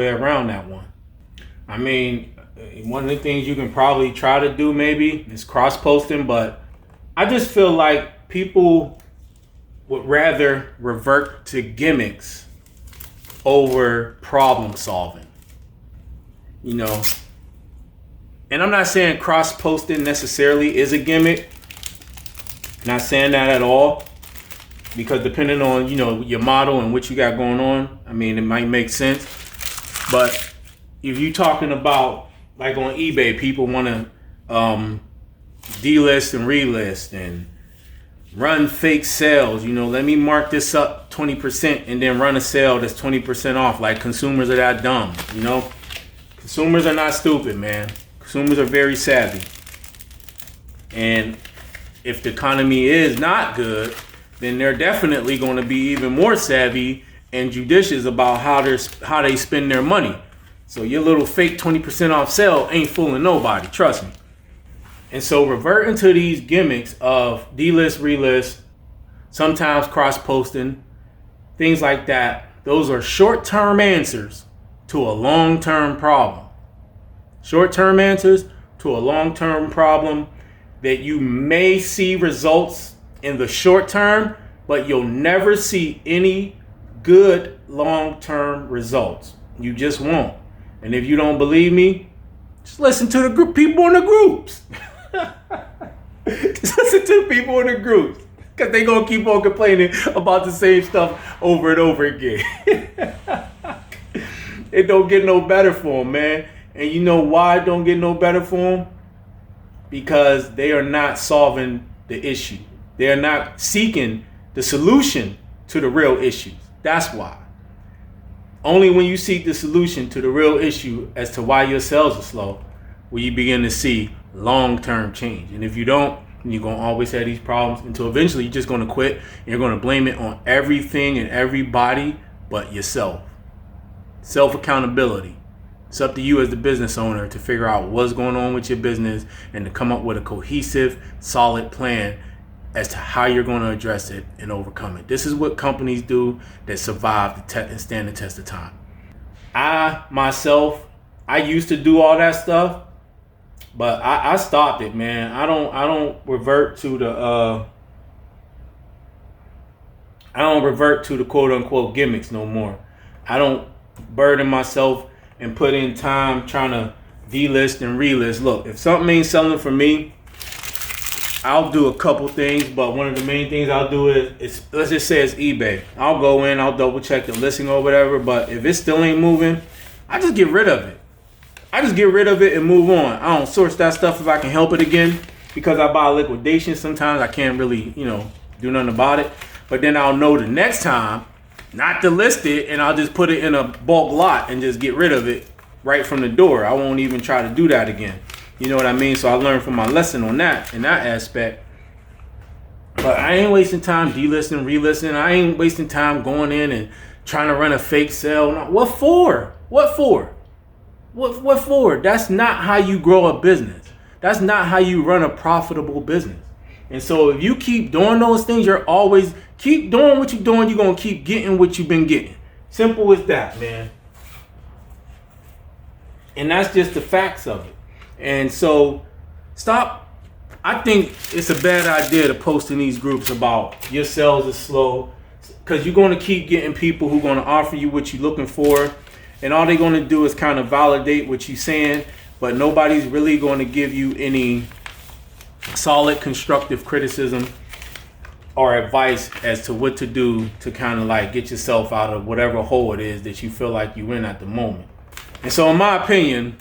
way around that one. I mean, one of the things you can probably try to do maybe is cross posting, but I just feel like people would rather revert to gimmicks over problem solving. You know, and I'm not saying cross posting necessarily is a gimmick. Not saying that at all, because depending on, you know, your model and what you got going on, I mean, it might make sense. But if you're talking about like on eBay, people want to delist and relist and run fake sales. You know, let me mark this up 20% and then run a sale that's 20% off. Like, consumers are that dumb, you know? Consumers are not stupid, man. Consumers are very savvy. And if the economy is not good, then they're definitely going to be even more savvy and judicious about how they spend their money. So your little fake 20% off sale ain't fooling nobody, trust me. And so reverting to these gimmicks of delist, relist, sometimes cross-posting, things like that, those are short-term answers to a long-term problem. Short-term answers to a long-term problem that you may see results in the short term, but you'll never see any good long-term results. You just won't. And if you don't believe me, just listen to the group, people in the groups. Just listen to the people in the groups, because they gonna keep on complaining about the same stuff over and over again. It don't get no better for them, man. And you know why it don't get no better for them? Because they are not solving the issue. They are not seeking the solution to the real issues. That's why. Only when you seek the solution to the real issue as to why your sales are slow will you begin to see long-term change. And if you don't, you're going to always have these problems until eventually you're just going to quit. And you're going to blame it on everything and everybody but yourself. Self-accountability. It's up to you as the business owner to figure out what's going on with your business and to come up with a cohesive, solid plan as to how you're going to address it and overcome it. This is what companies do that survive and stand the test of time. I used to do all that stuff, but I stopped it, man. I don't revert to the quote unquote gimmicks no more. I don't burden myself and put in time trying to delist and relist. Look, if something ain't selling for me, I'll do a couple things, but one of the main things I'll do is let's just say it's eBay. I'll go in, I'll double check the listing or whatever, but if it still ain't moving, I just get rid of it. I just get rid of it and move on. I don't source that stuff if I can help it again, because I buy liquidation. Sometimes I can't really, do nothing about it. But then I'll know the next time not to list it, and I'll just put it in a bulk lot and just get rid of it right from the door. I won't even try to do that again. You know what I mean? So I learned from my lesson on that, in that aspect. But I ain't wasting time delisting, relisting. I ain't wasting time going in and trying to run a fake sale. What for? What for? What for? That's not how you grow a business. That's not how you run a profitable business. And so if you keep doing those things, you're always keep doing what you're doing. You're going to keep getting what you've been getting. Simple as that, man. And that's just the facts of it. And so stop. I think it's a bad idea to post in these groups about your sales are slow, because you're going to keep getting people who are going to offer you what you're looking for. And all they're going to do is kind of validate what you're saying, but nobody's really going to give you any solid constructive criticism or advice as to what to do to kind of like get yourself out of whatever hole it is that you feel like you're in at the moment. And so in my opinion,